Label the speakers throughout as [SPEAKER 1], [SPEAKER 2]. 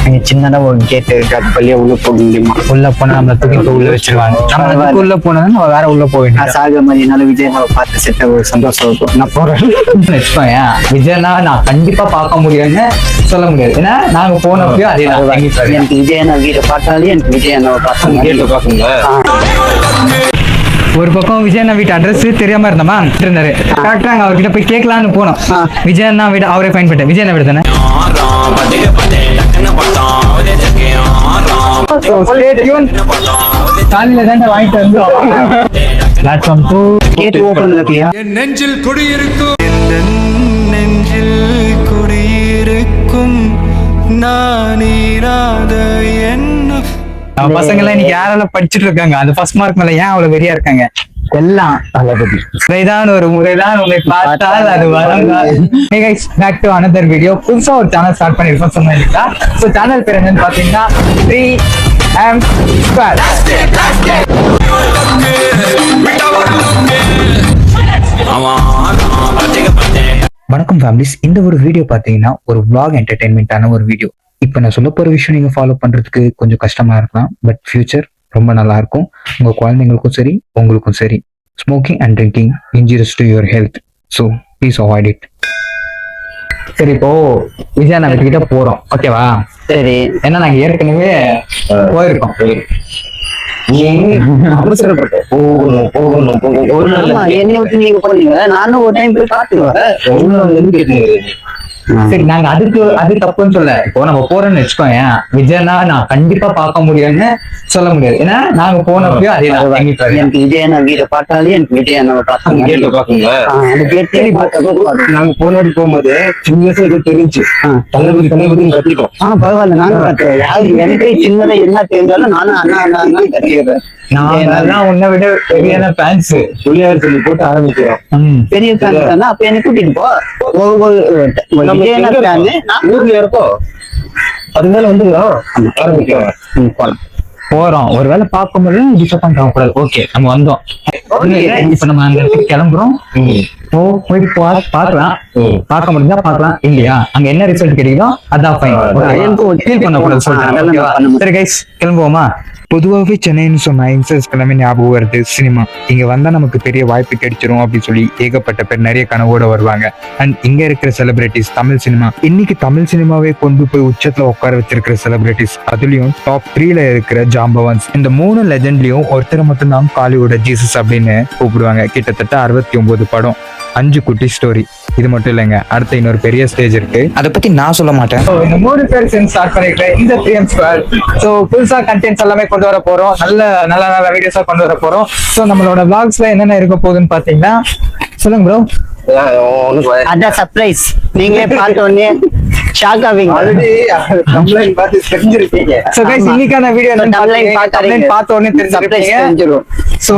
[SPEAKER 1] அங்க சின்னதா ஒரு கேட் இருக்கு, அது வழியா உள்ள போக முடியுமா?
[SPEAKER 2] உள்ள போனா நம்மள தூக்கி உள்ள வச்சிருவாங்க. நம்ம உள்ள போனா வேற உள்ள போக
[SPEAKER 1] நான் சாக மாதிரி என்னால விஜயனாவை பார்த்து செட்ட ஒரு சந்தோஷம் இருக்கும். நான் போறேன்.
[SPEAKER 2] விஜயனா நான் கண்டிப்பா பார்க்க முடியும்னு சொல்ல முடியாது. ஏன்னா நாங்க போனப்பயும் அதே
[SPEAKER 1] எனக்கு விஜயனா வீட்டை பார்த்தாலே எனக்கு விஜயனாவை பார்த்தாங்க.
[SPEAKER 2] ஒரு பக்கம் விஜயண்ணா வீட்டு அட்ரஸ் தெரியாம இருந்தமா இருந்தாரு. கரெக்டா அங்க அவர்கிட்ட போய் கேட்கலான்னு போனோம். விஜயண்ணா வீடு அவரே ஃபைன் பண்ணிட்டேன். விஜயண்ணா வீடு தானே. காலையில தான் வாங்கிட்டு வந்தோம். பிளாட்ஃபார்ம் 2
[SPEAKER 1] கேட் ஓபன் இருக்கியா?
[SPEAKER 3] நெஞ்சில் குடியிருக்கும் நெஞ்சில் குடியிருக்கும் நான் இராத என்ன
[SPEAKER 2] பசங்க எல்லாம் இன்னைக்கு யாரெல்லாம் படிச்சுட்டு இருக்காங்க, அந்த ஃபர்ஸ்ட் மார்க் மேல ஏன் அவ்வளவு வெறியா இருக்காங்க? எல்லாம் முறைதான் ஒரு முறைதான் உங்களை பார்த்தால் அது வரும். Hey guys, back to another video. புதுசா ஒரு சேனல் ஸ்டார்ட் பண்ணிருக்கோம் சொன்னீங்களா? ஸோ சேனல் பேர் என்னன்னு பாத்தீங்கன்னா 3M Squad. வணக்கம் ஃபேமிலிஸ். இந்த ஒரு வீடியோ பாத்தீங்கன்னா ஒரு vlog என்டர்டைன்மெண்டான ஒரு வீடியோ. இப்ப நான் சொல்ல போற விஷயம் நீங்க ஃபாலோ பண்றதுக்கு கொஞ்சம் கஷ்டமா இருக்கலாம், பட் ஃபியூச்சர் ரொம்ப நல்லா இருக்கும். உங்க குழந்தைங்களுக்கும் சரி உங்களுக்கும் சரி. Smoking and drinking injurious to your health, so please avoid it. சரி, இப்போ விஜயா நான் கிட்ட போறோம், ஓகேவா?
[SPEAKER 1] சரி,
[SPEAKER 2] ஏன்னா நாங்க ஏற்கனவே போயிருக்கோம்.
[SPEAKER 1] என்ன விட்டு நீங்க போனீங்க, நானும் ஒரு டைம் போய் பாத்துருவேன்.
[SPEAKER 2] சரி, நாங்க அது தப்புன்னு சொல்ல. இப்போ நம்ம போறோம்னு வச்சுக்கோங்க, விஜயனா நான் கண்டிப்பா பார்க்க முடியும்னு சொல்ல முடியாது. ஏன்னா நாங்க போனப்பயும் அதே
[SPEAKER 1] எனக்கு விஜயனா வீட்டை பார்த்தாலே எனக்கு விஜயனாவை பார்த்தாங்க.
[SPEAKER 4] நாங்க போனாடி போகும்போது சின்ன வயசுல தெரிஞ்சு தளபதி கத்திட்டோம்.
[SPEAKER 1] பரவாயில்ல, நானும் கத்துறேன். யாரு எனக்கு சின்னதா என்ன தெரிஞ்சாலும் நானும் அண்ணா அண்ணா கத்திடுறேன்.
[SPEAKER 2] நான் உன்னை விட பெரியான ஃபேன்ஸ்
[SPEAKER 4] சொல்லியாரு சொல்லி போட்டு ஆரம்பிக்கிறோம்.
[SPEAKER 1] பெரிய ஃபேன்ஸ் தானே, அப்ப என்ன கூட்டிட்டு போ.
[SPEAKER 4] ஊர்ல இருக்கோம், அது மேல வந்து ஆரம்பிக்கிறோம்.
[SPEAKER 2] போறோம், ஒருவேளை பார்க்க முடியும் டிசப்பாயிண்ட் ஆக கூடாது. ஓகே, நம்ம வந்தோம். இப்ப நம்ம அந்த இடத்துக்கு கிளம்புறோம். போயிட்டு பாக்கலாம், பார்க்க முடிஞ்சா பாக்கலாம், இல்லையா அங்க என்ன ரிசல்ட் கிடைக்குதோ அதான் ஃபைன். ஃபீல் பண்ண கூடாது சொல்றேன். சரி கைஸ், கிளம்புவோமா? பொதுவாகவே சென்னைன்னு சொன்னா யங்ஸ்டர்ஸ் எல்லாமே ஞாபகம் வருது சினிமா. இங்க வந்தா நமக்கு பெரிய வாய்ப்பு கிடைச்சிரும் அப்படின்னு சொல்லி ஏகப்பட்ட பேர் நிறைய கனவோட வருவாங்க. அண்ட் இங்க இருக்கிற செலிபிரிட்டிஸ் தமிழ் சினிமா, இன்னைக்கு தமிழ் சினிமாவே கொண்டு போய் உச்சத்துல உட்கார வச்சிருக்கிற செலிபிரிட்டிஸ், அதுலயும் டாப் 3ல இருக்கிற ஜாம்பவான்ஸ். இந்த 3 லெஜண்ட்லயும் ஒருத்தர் மட்டும் தான் காலிவுட் ஜீசஸ் அப்படின்னு கூப்பிடுவாங்க. கிட்டத்தட்ட 69 படம், 5 குட்டி ஸ்டோரி. இது மட்டும் இல்லைங்க, அடுத்த இன்னொரு பெரிய ஸ்டேஜ் இருக்கு, அதை பத்தி நான் சொல்ல மாட்டேன். இந்த 3 பேர் சேர்ந்து ஸ்டார்ட் பண்ணிருக்கேன் இந்த 3M Squad. ஸோ புதுசா கண்டென்ட்ஸ் எல்லாமே கொண்டு வர போறோம், நல்ல வீடியோஸா கொண்டு வர போறோம். ஸோ நம்மளோட vlogsல என்னென்ன இருக்க போகுதுன்னு பாத்தீங்கன்னா, சொல்லுங்க ப்ரோ.
[SPEAKER 1] அதான் சர்ப்ரைஸ், நீங்களே பார்த்த உடனே ஷாக் ஆவீங்க.
[SPEAKER 2] சோ गाइस, இன்னைக்கான வீடியோ பார்த்த உடனே தெரிஞ்சிருப்பீங்க. சோ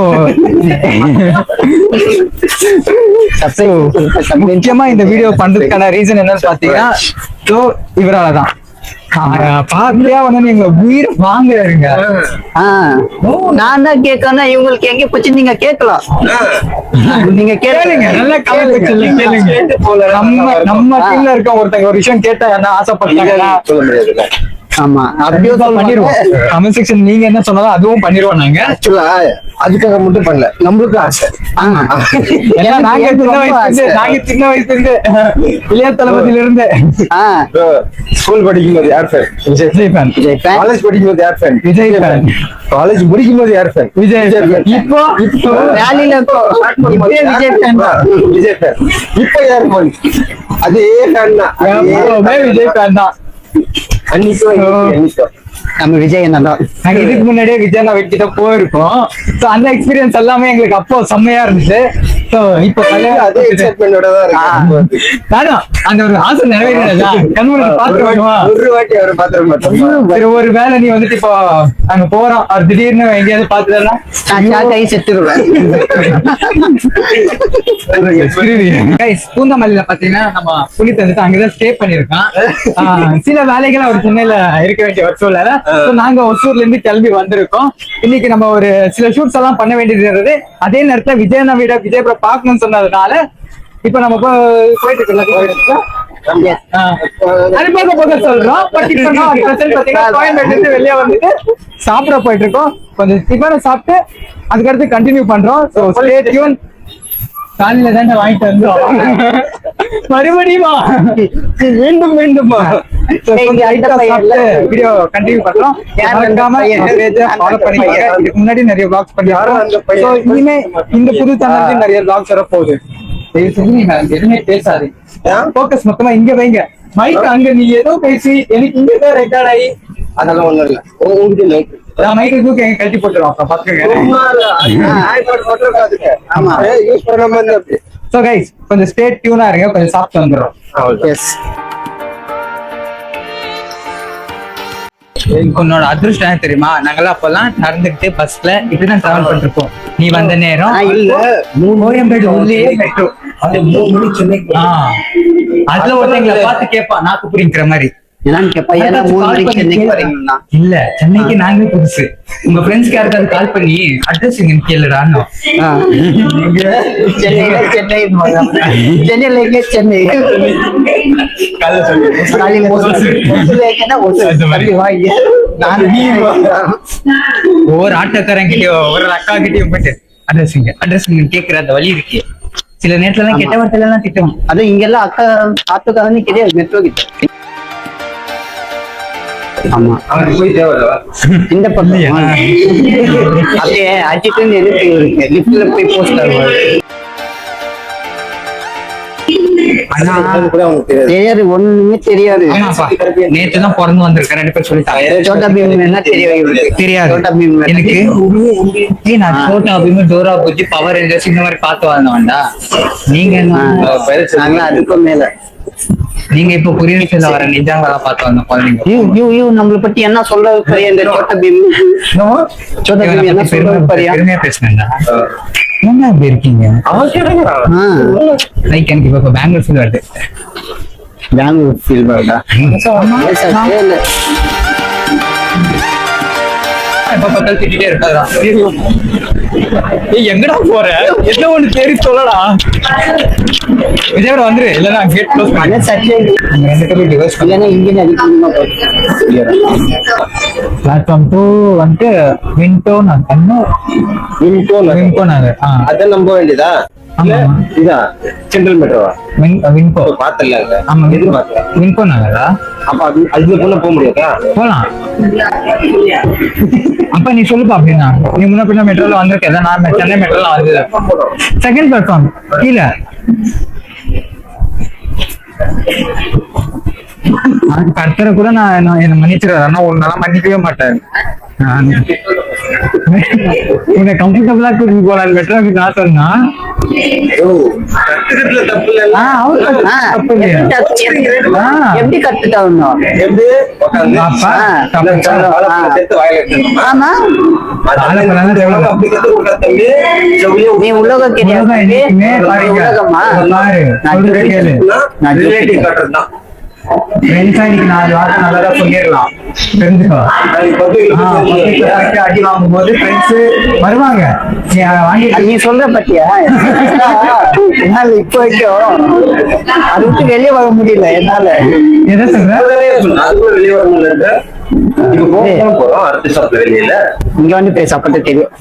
[SPEAKER 2] முக்கியமா இந்த வீடியோ பண்றதுக்கான ரீசன் என்னன்னு பாத்தீங்கன்னா, சோ இவராலதான் பாத்தியா வந்து நீங்க உயிர் வாங்குறீங்க.
[SPEAKER 1] நான் தான் கேட்கணும், இவங்களுக்கு எங்க போச்சு நீங்க கேட்கலாம். நீங்க கேளுங்க,
[SPEAKER 2] நல்ல கேளுங்க. நம்ம டீம்ல இருக்க ஒருத்தங்க ஒரு விஷயம் கேட்டா என்ன ஆசைப்பட்டாங்கன்னா
[SPEAKER 4] சொல்ல முடியாது.
[SPEAKER 1] ஆமா,
[SPEAKER 2] அப்படியே பண்ணிடுவோம். கமெண்ட் செக்ஷன் நீங்க என்ன சொன்னாலும் அதுவும் பண்ணிடுவோம். நாங்க
[SPEAKER 4] ஆக்சுவலா அதுக்காக மட்டும் பண்ணல, நம்மளுக்கு ஆசை.
[SPEAKER 2] நாங்க சின்ன வயசுல இருந்து இளைய தளபதியில இருந்து
[SPEAKER 4] ஸ்கூல் படிக்கும்போது யார் ஃபேன்?
[SPEAKER 2] விஜய் ஃபேன்.
[SPEAKER 4] காலேஜ் படிக்கும்போது யார் ஃபேன்?
[SPEAKER 2] விஜய் ஃபேன்.
[SPEAKER 4] காலேஜ் முடிக்கும்போது யார் ஃபேன்?
[SPEAKER 2] விஜய் ஃபேன். இப்போ
[SPEAKER 1] வேலையில
[SPEAKER 4] விஜய் ஃபேன். விஜய் ஃபேன். இப்போ யார் ஃபேன்? அதே ஃபேன் தான்,
[SPEAKER 2] விஜய் ஃபேன் தான்.
[SPEAKER 1] நம்ம விஜய் என்ன,
[SPEAKER 2] நாங்க இதுக்கு முன்னாடியே விஜய் கிட்ட போயிருக்கோம். சோ அந்த எக்ஸ்பீரியன்ஸ் எல்லாமே எங்களுக்கு அப்போ செம்மையா இருந்துச்சு. சோ இப்போ
[SPEAKER 4] அதே எக்ஸைட்மெண்டோட தான் இருக்கு.
[SPEAKER 2] நானும் அந்த ஒரு ஆசை நிறைவேறா கண்முறை பாத்துருவோமா,
[SPEAKER 4] ஒரு வாட்டி அவரை பாத்துருக்க மாட்டோம்.
[SPEAKER 2] ஒரு வேலை நீ வந்துட்டு இப்போ நாங்க போறோம், அவர் திடீர்னு எங்கேயாவது பாத்துட்டா
[SPEAKER 1] செத்துருவேன்.
[SPEAKER 2] பூந்தமல்லியில பாத்தீங்கன்னா நம்ம புனித் வந்துட்டு அங்கதான் ஸ்டே பண்ணிருக்கான். சில வேலைகள் அவர் சென்னையில இருக்க வேண்டிய ஒரு சூழ்நிலை. நாங்க ஒசூர்ல இருந்து கிளம்பி வந்திருக்கோம். இன்னைக்கு நம்ம ஒரு சில ஷூட்ஸ் எல்லாம் பண்ண வேண்டியது இருந்தது. அதே நேரத்துல விஜய் ப்ரோ பார்க்கணும்னு சொன்னதுனால இப்ப நம்ம போயிட்டு இருக்கோம். அது போக சொல்றோம். பட் இப்போ நான் பாத்தீங்கன்னா கோயம்பேட்டுல இருந்து வெளியே வந்துட்டு சாப்பிட போயிட்டு இருக்கோம். கொஞ்சம் டிஃபனை சாப்பிட்டு அதுக்கடுத்து கண்டினியூ பண்றோம். So stay tune. காலையில தானே வாங்கிட்டு வந்தோம், மறுபடியுமா மீண்டுமா வீடியோ கண்டினியூ பண்றோம். ஃபாலோ பண்ணிக்கோங்க. இதுக்கு முன்னாடி நிறைய vlogs பண்ணிருக்கோம். So இனிமே இந்த புது சேனல்ல நிறைய vlogs வர போகுது. நீங்க எதுவுமே பேசாதீங்க, போக்கஸ் மொத்தமா இங்க வைங்க. மைக் அங்க நீ ஏதோ பேசி எனக்கு இங்கதான் ரெக்கார்ட் ஆகி
[SPEAKER 4] அதெல்லாம் ஒண்ணும் இல்ல. உங்களுக்கு லைக்
[SPEAKER 2] மைக்கை தூக்கி எங்க கட்டி போட்டுருவோம். பாத்துக்கோங்க.
[SPEAKER 4] யூஸ் பண்ணாம இருந்தா அப்படி.
[SPEAKER 2] சோ கைஸ் கொஞ்சம் ஸ்டே டியூனா இருங்க, கொஞ்சம் சாப்பிட்டு வந்துடுறோம்.
[SPEAKER 1] எஸ்.
[SPEAKER 2] உன்னோட அதிர்ஷ்டம் என்ன தெரியுமா? நாங்கெல்லாம் அப்பெல்லாம் நடந்துகிட்டு பஸ்ல இப்படிதான் டிராவல் பண்ணிருப்போம். நீ வந்த நேரம் கோயம்பேடு உள்ளே மெட்ரோ. அதுல ஒருத்தங்களை பார்த்து கேட்பா நாக்கு புரிங்கிற மாதிரி.
[SPEAKER 1] என்னன்னு கேப்பா, ஏன்னா 3 மணிக்கு சென்னைக்கு வரீங்களா?
[SPEAKER 2] இல்ல, சென்னைக்கு நாங்களே புதுசு. உங்க ஃப்ரெண்ட்ஸ்க்கு யாருக்காவது கால் பண்ணி அட்ரஸ் எங்க கேளுடான்னு.
[SPEAKER 1] சென்னையில சென்னை, சென்னையில எங்க சென்னை, காலையில
[SPEAKER 2] ஒவ்வொரு ஆட்டோக்காரன் கிட்டயோ ஒரு அக்கா கிட்டயும் போயிட்டு அட்ரஸ் கேக்குற அந்த வழி இருக்கு. சில நேரத்துல எல்லாம் கெட்ட வார்த்தையில எல்லாம் திட்டுவோம்.
[SPEAKER 1] அதுவும் இங்கெல்லாம் அக்கா ஆட்டோக்காரன்னு கிடையாது, மெட்ரோ கிட்ட. ஆமா, இந்த பக்கம் அப்படியே அஜித் இருக்கு, லிப்ட்ல போய் போஸ்ட் தெரியாது, ஒண்ணுமே தெரியாது.
[SPEAKER 2] நேற்று தான் பிறந்து வந்திருக்கேன். 2 பேர் சொல்லிட்டாங்க
[SPEAKER 1] சோட்டா பீம் என்ன
[SPEAKER 2] தெரியாது
[SPEAKER 1] சோட்டா பீம்
[SPEAKER 2] எனக்கு. நான் Chhota Bheem, Dora Buji, Power Rangers இந்த மாதிரி பார்த்து வந்தவன்டா. நீங்க
[SPEAKER 1] அதுக்கும் மேல
[SPEAKER 2] நீங்க இப்ப புரியல வர நிஜாங்களா பார்த்து வந்த குழந்தைங்க.
[SPEAKER 1] நம்மளை பத்தி என்ன சொல்ற இந்த சோட்டா பீம், சோட்டா பீம் என்ன சொல்ற
[SPEAKER 2] பெருமையா பேசுனேன்டா. என்ன அப்படி இருக்கீங்க? லைக் எனக்கு இப்ப பெங்களூர் ஃபீல் வருது.
[SPEAKER 1] பெங்களூர் ஃபீல் வருதா?
[SPEAKER 2] எப்ப பார்த்தாலும் திட்டிட்டே இருக்காதா? எங்கடா போற? என்ன ஒண்ணு தேடி சொல்லடா. விஜயோட வந்துரு, இல்லன்னா கேட் க்ளோஸ் பண்ணு. பிளாட்ஃபார்ம் 2 வந்துட்டு விண்டோ நகர்.
[SPEAKER 4] அத நம்ப வேண்டியதா? இதா சென்ட்ரல் மெட்ரோவா?
[SPEAKER 2] வின்கோ
[SPEAKER 4] பாத்தல.
[SPEAKER 2] ஆமா, எது பாத்த? வின்கோ நகரா?
[SPEAKER 4] அப்ப அதுக்குள்ள போக முடியாதா?
[SPEAKER 2] போலாம். அப்ப நீ சொல்லுப்பா. அப்படின்னா நீ முன்ன பின்ன மெட்ரோல வந்திருக்க. நான் சென்னை மெட்ரோல வந்து செகண்ட் பிளாட்ஃபார்ம் கீழே. கர்த்தரை கூட நான் என்ன மன்னிச்சிருவேன். ஆனா உன்னால மன்னிக்கவே மாட்டேன். உன்னை கம்ஃபர்டபுளா கூட்டிட்டு போலான்னு மெட்ரோக்கு நான் சொன்னா
[SPEAKER 1] எப்படி கத்துட்டாங்க? நீ உலக
[SPEAKER 2] நல்லா சொல்லிடலாம். அடி வாங்கும் போது வருவாங்க.
[SPEAKER 1] நீ சொல்ற பத்தியா? என்னால இப்ப வரைக்கும் அது விட்டு வெளியே வர முடியல என்னால.
[SPEAKER 2] எதை சொல்ற?
[SPEAKER 1] இங்க வந்து பேச அப்பதான் தெரியும்.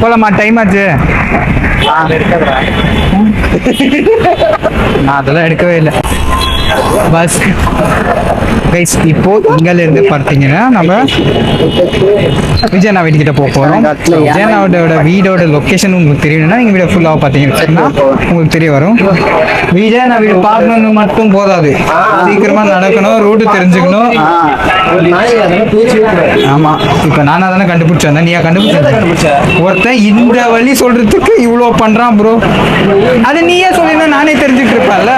[SPEAKER 2] போலாமா? டைம் ஆச்சு. நான் அதெல்லாம் எடுக்கவே இல்லை. பஸ் கைஸ் இப்போ இங்கல இருந்து பார்த்தீங்கன்னா நம்ம விஜயண்ணா வீட்டுக்கிட்ட போக போறோம். விஜயண்ணாவோட வீடோட லொகேஷன் உங்களுக்கு தெரியணும்னா நீங்க வீடியோ ஃபுல்லாக பார்த்தீங்கன்னா உங்களுக்கு தெரிய வரும். விஜயண்ணா வீடு பார்க்கணும்னு மட்டும் போதாது, சீக்கிரமா நடக்கணும், ரூட்டு தெரிஞ்சுக்கணும். ஆமா, இப்ப நானா தானே கண்டுபிடிச்சு வந்தேன். நீயா கண்டுபிடிச்ச? ஒருத்தன் இந்த வழி சொல்றதுக்கு இவ்வளவு பண்றான் ப்ரோ. அது நீயே சொல்லினா நானே தெரிஞ்சுட்டு இருப்பேன்ல.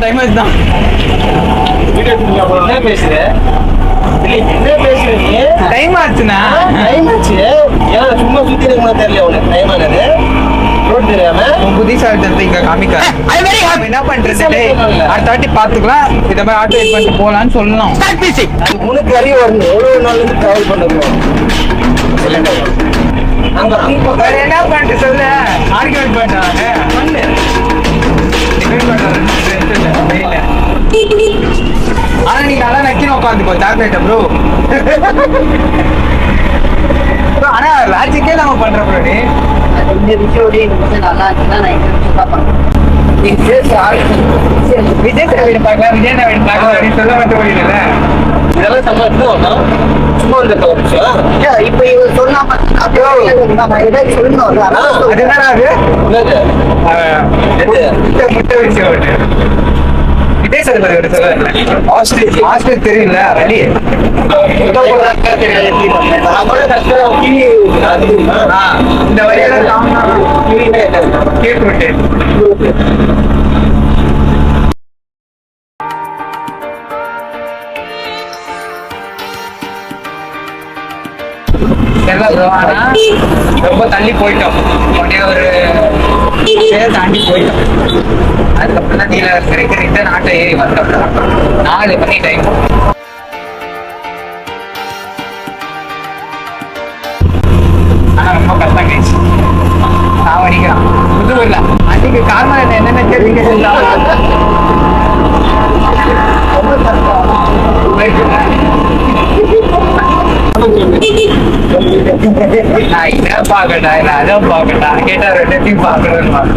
[SPEAKER 2] டைம் ஆச்சு தான். டைம் ஆச்சுண்ணா.
[SPEAKER 4] டைம் ஆச்சு. சும்மா சுத்தி தெரியல உனக்கு டைம் ஆனது. ரோட் தெரியாம
[SPEAKER 2] புத்திசாலித்தனத்தை இங்க காமிக்காது. நம்ம என்ன பண்றது? டேய், அடுத்த வாட்டி பாத்துக்கலாம். இந்த மாதிரி ஆட்டோ இது பண்ணிட்டு போலான்னு சொல்லணும்.
[SPEAKER 4] உனக்கு அறிய வரணும். எவ்வளவு நாள் டிராவல் பண்ணுறோம்
[SPEAKER 2] வேற என்ன பண்ணிட்டு சொல்லு? ஆர்கியூமெண்ட் பண்றாங்க. பண்ணு. ஆனா நீ நல்லா நக்கின்னு உட்காந்துக்கோ சாக்லேட்ட ப்ரோ. ஆனா லாஜிக்கே நம்ம பண்ற ப்ரோ. நீ
[SPEAKER 1] இந்த விஷயம் கொஞ்சம் நல்லா இருக்குன்னா நான் இன்ட்ரெஸ்டா பண்ணுவேன்.
[SPEAKER 2] விஜய் சார் வீடு பார்க்கலாம், விஜய் நான் வீடு பார்க்கலாம் அப்படின்னு சொல்ல மட்டும் முடியல.
[SPEAKER 4] இதெல்லாம் சமாளிச்சுதான் சும்மா இருக்க
[SPEAKER 1] இப்ப இவர் சொன்னா நம்ம ஏதாவது சொல்லணும்.
[SPEAKER 2] அது என்னடா அது? முட்டை விஷயம் ஒண்ணு. விஜய் சார் பத்தி சொல்ல ஹாஸ்டல் தெரியல வழி. இந்த வழியெல்லாம் கேட்டு ரொம்ப தள்ளி போயிட்டோம். உடனே ஒரு தாண்டி போயிட்டோம். அதுக்கப்புறம் தான் நீல ரிட்டர்ன் ஆட்டோ ஏறி வந்தோம். 4 மணி டைம். ஆனா ரொம்ப கஷ்டம் கேச்சு. சாவடிக்கிறான் புதுவூர்ல. அன்னைக்கு காரணம் என்னென்ன கேள்விங்க நான் இதை பாக்கட்டா இல்ல அதை பாக்கட்டா கேட்டா ரெண்டையும் பாக்கணும்.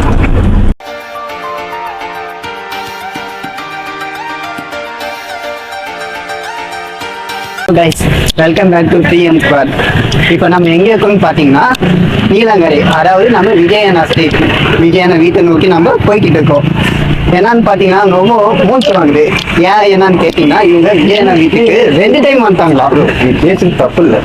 [SPEAKER 1] Guys welcome back to TN Squad. இப்போ நம்ம எங்க இருக்கோம்னு பாத்தீங்கன்னா நீலங்கரை, அதாவது நம்ம விஜயண்ணா ஸ்ட்ரீட். விஜயண்ணா வீட்டை நோக்கி நம்ம போய்கிட்டு இருக்கோம். என்னன்னு பாத்தீங்கன்னா ரொம்ப மூச்சு வாங்குது. ஏன் என்னன்னு கேட்டீங்கன்னா இவங்க விஜயண்ணா வீட்டுக்கு 2 டைம் வந்தாங்களா? பேசுறது தப்பு இல்ல.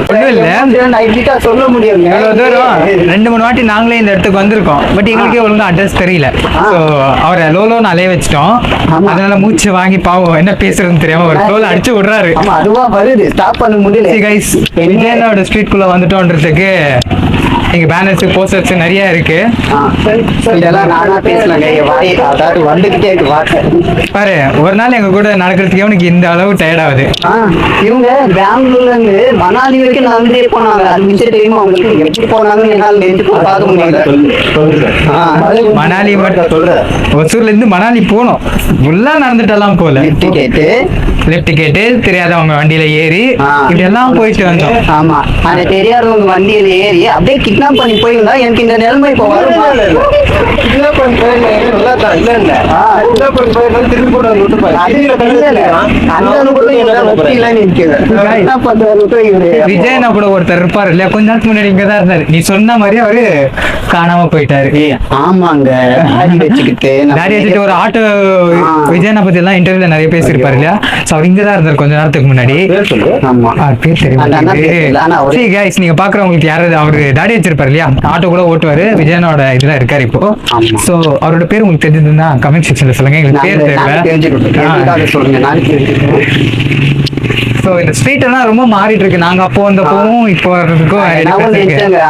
[SPEAKER 1] இப்படிக்கா சொல்ல முடியும்.
[SPEAKER 2] இவ்வளவு தூரம் 2-3 வாட்டி நாங்களே இந்த இடத்துக்கு வந்திருக்கோம். பட் எங்களுக்கே ஒழுங்கா அட்ரஸ் தெரியல. அவரை லோலோன்னு அலைய வச்சிட்டோம். அதனால மூச்சு வாங்கி பாவம் என்ன பேசுறதுன்னு தெரியாம ஒரு லோல அடிச்சு விடுறாரு.
[SPEAKER 1] அதுவா வருது, ஸ்டாப் பண்ண முடியல.
[SPEAKER 2] கைஸ் விஜயண்ணாவோட ஸ்ட்ரீட் குள்ள வந்துட்டோன்றதுக்கு இங்க பேனர்ஸ் போஸ்டர்ஸ் நிறைய இருக்கு.
[SPEAKER 1] இதெல்லாம் நானா பேசலங்க. அதாவது வந்துகிட்டே இருக்கு வார்த்தை.
[SPEAKER 2] பாரு, ஒரு நாள் எங்க கூட நடக்கிறதுக்கே உனக்கு இந்த அளவு டயர்ட் ஆகுது.
[SPEAKER 1] இவங்க பெங்களூர்ல இருந்து மணாலி வரைக்கும் நடந்தே போனாங்க. அது விஷயம் தெரியுமா உங்களுக்கு? எப்படி போனாங்கன்னு என்னால் நெஞ்சு பார்க்க முடியல.
[SPEAKER 2] மணாலி மட்டும் சொல்ற, ஒசூர்ல இருந்து மணாலி போனோம். ஃபுல்லா நடந்துட்டெல்லாம் போல. லெஃப்ட் கேட்டு தெரியாதவங்க வண்டியில ஏறி இப்படி எல்லாம் போயிட்டு வந்தோம்.
[SPEAKER 1] ஆமா, அந்த தெரியாதவங்க வண்டியில ஏறி அப்படியே கிட்னாப் பண்ணி போயிருந்தா எனக்கு இந்த நிலைமை இப்போ வரும்.
[SPEAKER 2] விஜயனா கூட ஒருத்தர் இருப்பாரு இல்லையா, கொஞ்ச நாளுக்கு முன்னாடி இங்கதான் இருந்தாரு. நீ சொன்ன மாதிரி அவரு காணாம போயிட்டாரு.
[SPEAKER 1] ஆமாங்க,
[SPEAKER 2] தாடி வச்சுட்டு ஒரு ஆட்டோ. விஜயனா பத்தி எல்லாம் இன்டர்வியூல நிறைய பேசியிருப்பாரு இல்லையா. அவர் இங்கதான் இருந்தாரு கொஞ்ச நேரத்துக்கு முன்னாடி. பேர் தெரியும். நீங்க பாக்குறவங்களுக்கு யாராவது அவரு தாடி வச்சிருப்பாரு இல்லையா, ஆட்டோ கூட ஓட்டுவாரு. விஜயனோட இதுல இருக்காரு இப்போ. சோ அவரோட பேர் உங்களுக்கு தெரிஞ்சதுன்னா கமெண்ட் செக்ஷன்ல சொல்லுங்க. எங்களுக்கு பேர் தெரியல. சோ இந்த ஸ்ட்ரீட் எல்லாம் ரொம்ப மாறிட்டு இருக்கு. நாங்க அப்போ வந்தப்பவும் இப்போ வர்றதுக்கும்.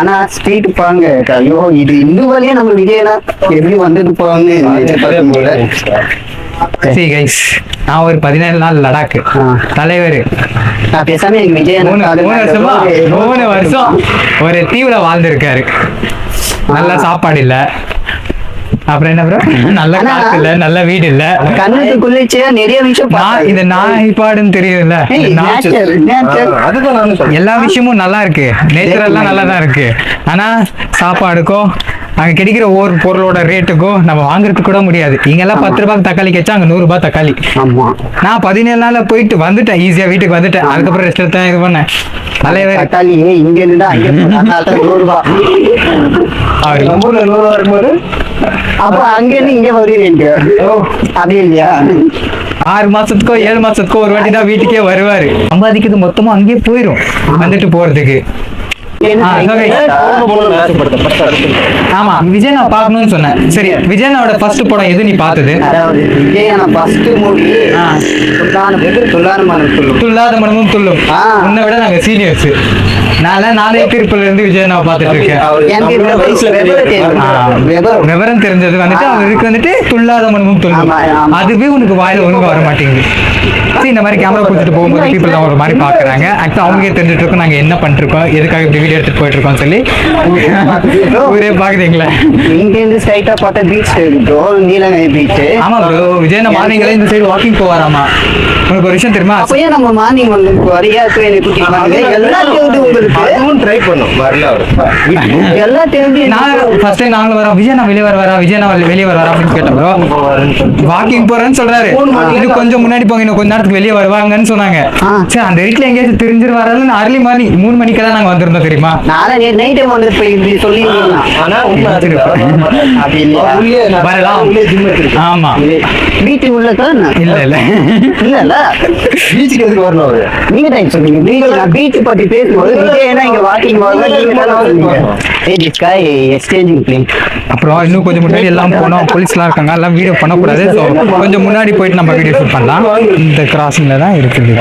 [SPEAKER 1] ஆனா ஸ்ட்ரீட் பாருங்க, ஐயோ இது இந்த வழியா நம்ம விஜயனா எப்படி வந்துட்டு போவாங்க.
[SPEAKER 2] நான் ஒரு 17 நாள் லடாக்கு தலைவர்.
[SPEAKER 1] நான் பேசாம எங்க விஜயன்
[SPEAKER 2] 3 வருஷம் ஒரு தீவுல வாழ்ந்திருக்காரு. நல்ல சாப்பாடு இல்ல, அப்புறம் என்ன ப்ரோ, நல்ல காசு இல்ல, நல்ல வீடு இல்ல,
[SPEAKER 1] கண்ணுக்கு குளிர்ச்சியா நிறைய விஷயம்.
[SPEAKER 2] இந்த நாய்ப்பாடுன்னு தெரியுதுல்ல, எல்லா விஷயமும் நல்லா இருக்கு. நேச்சுரல்லாம் நல்லா தான் இருக்கு. ஆனா சாப்பாடுக்கும் அங்க கிடைக்கிற ஒவ்வொரு பொருளோட ரேட்டுக்கும் நம்ம வாங்குறதுக்கு கூட முடியாது. இங்கெல்லாம் 10 ரூபாய்க்கு தக்காளி கேச்சா அங்க 100 ரூபாய் தக்காளி. நான் 17 நாள்ல போயிட்டு வந்துட்டேன், ஈஸியா வீட்டுக்கு வந்துட்டேன். அதுக்கப்புறம் ரெஸ்ட் எடுத்து இது பண்ணேன்.
[SPEAKER 1] தக்காளி இங்க இருந்தா 100 ரூபாய். வரும்போது அப்ப அங்க இருந்து இங்க வருவீங்க அப்படி இல்லையா?
[SPEAKER 2] 6 மாசத்துக்கோ 7 மாசத்துக்கோ ஒரு வாட்டி தான் வீட்டுக்கே வருவாரு. சம்பாதிக்கிறது மொத்தமா அங்கேயே போயிரும் வந்துட்டு போறதுக்கு. ஆமா விஜய் நான் பார்க்கணும்னு சொன்னேன். சரி விஜயனோட ஃபர்ஸ்ட் படம் எது நீ பார்த்தது?
[SPEAKER 1] அதாவது விஜயன ஃபர்ஸ்ட் மூவி
[SPEAKER 2] துள்ளாத மனமும் துள்ளும்.
[SPEAKER 1] ஆ.
[SPEAKER 2] உன்னை விட நாங்க சீனியர்ஸ். நானே திருப்பூர்ல இருந்து விஜய் நான் பார்த்துட்டு இருக்கேன். விவரம் தெரிஞ்சது வந்துட்டு அவருக்கு வந்துட்டு துள்ளாத மனமும் துள்ளும்.
[SPEAKER 1] ஆமா, ஆமா.
[SPEAKER 2] அதுவே உனக்கு வாயில ஒழுங்கா வர மாட்டேங்குது. சரி, இந்த மாதிரி கேமரா கொடுத்துட்டு போகும்போது பீப்புள் தான் ஒரு மாதிரி பாக்குறாங்க. ஆக்சுவலா அவங்களே தெரிஞ்சுட்டு இருக்கோம் நாங்க என்ன பண்ணிட்டு இருக்கோம், எதுக்காக இப்படி வீடியோ எடுத்துட்டு போயிட்டு இருக்கோம் சொல்லி ஊரே பாக்குறீங்களா?
[SPEAKER 1] இங்க இருந்து ஸ்ட்ரைட்டா பார்த்தா பீச் ப்ரோ, நீலகிரி பீச்.
[SPEAKER 2] ஆமா ப்ரோ, விஜய் மார்னிங்ல இந்த சைடு வாக்கிங் போவாராமா. உனக்கு ஒரு விஷயம் தெரியுமா?
[SPEAKER 1] அப்பயே நம்ம மார்னிங் வந்து வரியா எல்லாத்தையும் உங்களுக்கு
[SPEAKER 4] அதுவும் ட்ரை பண்ணோம், வரல அவரு.
[SPEAKER 1] எல்லாத்தையும்
[SPEAKER 2] நான் ஃபர்ஸ்ட் டைம் நாங்களும் வரோம். விஜய் நான் வெளியே வரா, விஜய் நான் வெளியே வரா அப்படின்னு கேட்டோம் ப்ரோ. வாக்கிங் போறேன்னு சொல்றாரு. இது கொஞ்சம் முன்னாடி போங்க, இன்னும் கொஞ்ச நேரத்துக்கு வெளியே வருவாங்கன்னு சொன்னாங்க.
[SPEAKER 1] ஆ.
[SPEAKER 2] சரி, அந்த வீட்டுல எங்கேயாச்சும் தெரிஞ்சிருவாருன்னு அர்லி மார்னிங் 3 மணிக்கு தான் நாங்க வந்திருந்தோம் தெரியுமா?
[SPEAKER 1] நாளை நைட் வந்து போய் இப்படி சொல்லி
[SPEAKER 4] ஆனா உண்மை அது
[SPEAKER 1] அப்படி இல்லையா?
[SPEAKER 4] உள்ளே நான்
[SPEAKER 2] வரலாம்.
[SPEAKER 4] உள்ளே gym எடுத்திருக்கேன்.
[SPEAKER 2] ஆமா.
[SPEAKER 1] வீட்டுக்கு உள்ளதான்
[SPEAKER 2] இல்ல
[SPEAKER 1] இல்ல
[SPEAKER 4] பீச்சுக்கு எதுக்கு வரணும் அவரு?
[SPEAKER 1] நீங்க டைம் சொன்னீங்க பீச் பத்தி பேசும்போது விஜயனா இங்க வாக்கிங் எக்ஸ்சேஞ்சிங் பிளேஸ்.
[SPEAKER 2] அப்புறம் இன்னும் கொஞ்சம் முன்னாடி எல்லாம் போனோம். போலீஸ்லாம் இருக்காங்க, எல்லாம் வீடியோ பண்ணக்கூடாது. ஸோ கொஞ்சம் முன்னாடி போயிட்டு நம்ம வீடியோ ஷூட் பண்ணலாம். இந்த கிராசிங்ல தான் இருக்குது.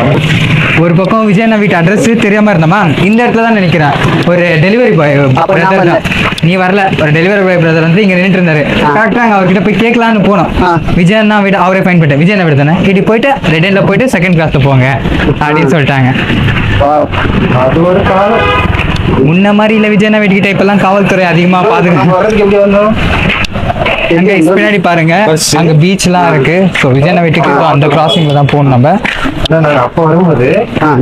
[SPEAKER 2] ஒரு பக்கம் விஜயண்ணா வீட்டு அட்ரஸ் தெரியாம இருந்தோமா, இந்த இடத்துல தான் நினைக்கிறேன் ஒரு டெலிவரி பாய் பிரதர் தான். நீ வரல, ஒரு டெலிவரி பாய் பிரதர் வந்து இங்க நின்றுட்டு இருந்தாரு. கரெக்டா அவர்கிட்ட போய் கேட்கலான்னு போனோம். விஜயண்ணா வீடு அவரே ஃபைன் பண்ணிட்டேன். விஜயண்ணா வீடு தானே இடி போயிட்டு ரெட் எண்ட்ல போயிட்டு செகண்ட் கிளாஸ்ல போங்க அப்படின்னு சொல்லிட்டாங்க.
[SPEAKER 4] அது ஒரு காலம்.
[SPEAKER 2] முன்ன மாதிரி இல்ல விஜயண்ணா வீட்டுக்கிட்ட இப்பெல்லாம் காவல்துறை அதிகமா பாதுகாப்பு.
[SPEAKER 4] வரதுக்கு எப்படி வந்தோம்?
[SPEAKER 2] அங்க பின்னாடி பாருங்க, அங்க பீச் எல்லாம் இருக்கு. ஸோ விஜயண்ணா வீட்டுக்கு இப்போ அந்த கிராசிங்ல தான் போகணும் நம்ம.
[SPEAKER 4] நாங்க அப்ப வரும்போது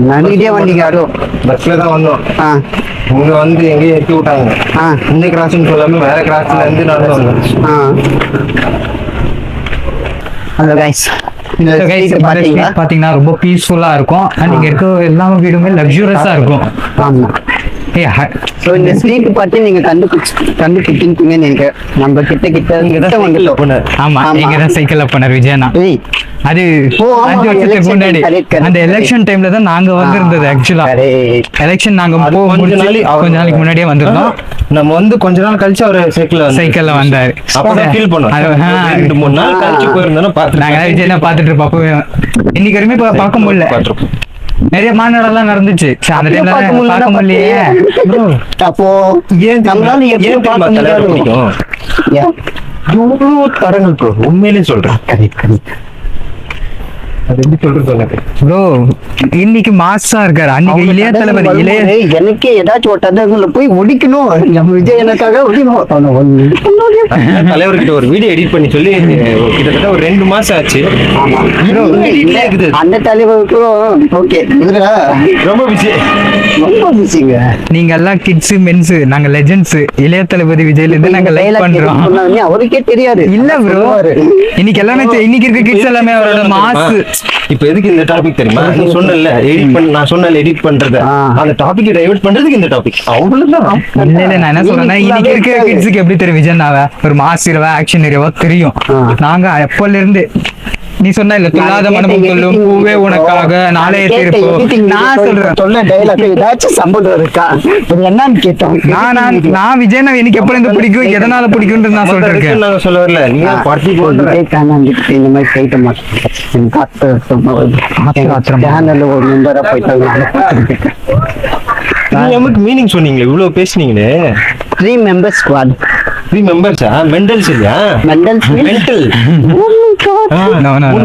[SPEAKER 1] நன்கிட்டே வண்டிக்கு ஆடும்
[SPEAKER 4] பஸ்ல தான் வந்தோம். இங்க வந்து எங்கேயும் இறக்கி விட்டாங்க. இந்த கிராசிங் சொல்லாம வேற கிராஸ்ல இருந்து நடந்து வந்தோம்.
[SPEAKER 1] ஹலோ கைஸ்,
[SPEAKER 2] பாத்தீங்கன்னா ரொம்ப பீஸ்ஃபுல்லா இருக்கும். அண்ட் இங்க இருக்க எல்லா வீடுமே லக்ஸூரியஸா இருக்கும்.
[SPEAKER 1] ஆமா. ஸோ இந்த ஸ்ட்ரீட் பார்த்து நீங்க கண்டுபிடிச்சிருக்கீங்கன்னு நினைக்கிறேன். நம்ம கிட்ட வந்து
[SPEAKER 2] ஆமா, இங்க தான் சைக்கிள் பண்ணார் விஜயண்ணா. அது 5 வருஷத்துக்கு முன்னாடி அந்த எலெக்ஷன் டைம்ல தான் நாங்க வந்திருந்தது. ஆக்சுவலா எலெக்ஷன் நாங்க கொஞ்ச நாளைக்கு முன்னாடியே வந்திருந்தோம்.
[SPEAKER 4] நம்ம வந்து கொஞ்ச நாள் கழிச்சு அவர்
[SPEAKER 2] சைக்கிள்ல வந்தாரு.
[SPEAKER 4] அப்பதான் ஃபீல் பண்ணோம். 2-3 நாள் கழிச்சு போயிருந்தோம்.
[SPEAKER 2] நாங்க விஜயண்ணா பாத்துட்டு இருப்போம். அப்போ இன்னைக்கு வரையுமே பார்க்க முடியல. நிறைய மாநாடெல்லாம் நடந்துச்சு. அந்த டைம்ல பார்க்க முடியலையே.
[SPEAKER 1] அப்போ நம்மளால எப்படி பார்க்க முடியும்?
[SPEAKER 4] தடங்கள் உண்மையிலேயே சொல்றேன். அது எப்படி சொல்றது
[SPEAKER 2] ப்ரோ, இன்னைக்கு மாசா இருக்காரு. அன்னைக்கு இளைய தளபதி
[SPEAKER 1] எனக்கே ஏதாச்சும் ஒரு தடங்களை போய் ஒடிக்கணும். நம்ம விஜய் எனக்காக
[SPEAKER 4] தலைவர்கிட்ட ஒரு வீடியோ எடிட் பண்ணி சொல்லி கிட்டத்தட்ட ஒரு 2 மாசம் ஆச்சு.
[SPEAKER 1] அந்த தலைவருக்கும் ஓகே
[SPEAKER 4] ரொம்ப பிஸி,
[SPEAKER 1] ரொம்ப பிஸிங்க.
[SPEAKER 2] நீங்க எல்லாம் கிட்ஸ் மென்ஸ், நாங்க லெஜெண்ட்ஸ். இளைய தளபதி விஜய்ல இருந்து நாங்க லைக் பண்றோம்.
[SPEAKER 1] அவருக்கே தெரியாது
[SPEAKER 2] இல்ல ப்ரோ, இன்னைக்கு எல்லாமே இன்னைக்கு இருக்க கிட்ஸ் எல்லாமே அவரோட மாஸ்.
[SPEAKER 4] இப்ப எதுக்கு இந்த டாபிக் தெரியுமா? நீ சொன்னல எடிட் பண்ண, நான் சொன்னல எடிட் பண்றது, அந்த டாபிக் டைவர்ட் பண்றதுக்கு இந்த டாபிக் அவ்வளவுதான்.
[SPEAKER 2] இல்ல நான் என்ன சொல்றேன்னா, இன்னைக்கு இருக்க கிட்ஸுக்கு எப்படி தெரியும் விஜயண்ணாவை? ஒரு மாஸ் ஹீரோவா, ஆக்ஷன் ஹீரோவா தெரியும். நாங்க எப்போல இருந்து நீ சொன்ன இல்ல, துள்ளாத மனமும் துள்ளும், பூவே உனக்காக, நாளைய தீர்ப்பு. நான் சொல்றேன்,
[SPEAKER 1] சொல்ல டைலாக் ஏதாச்சும் சம்பந்தம் இருக்கா என்னன்னு கேட்டோம்.
[SPEAKER 2] நான் விஜயண்ணா எனக்கு எப்ப இருந்து பிடிக்கும், எதனால பிடிக்கும்ன்றது நான் சொல்றேன்.
[SPEAKER 4] நாங்க சொல்ல வரல, நீங்க பார்ட்டி போடுற
[SPEAKER 1] இந்த மாதிரி போயிட்டு மாட்டேன். சேனல்ல ஒரு மெம்பரா போயிட்டாங்க.
[SPEAKER 4] மீனிங் சொன்னீங்களே, இவ்வளவு பேசுனீங்களே.
[SPEAKER 1] 3 members squad.
[SPEAKER 4] 3 members-ஆ? மெண்டல்ஸ் இல்லையா?
[SPEAKER 1] Mentals
[SPEAKER 4] mental.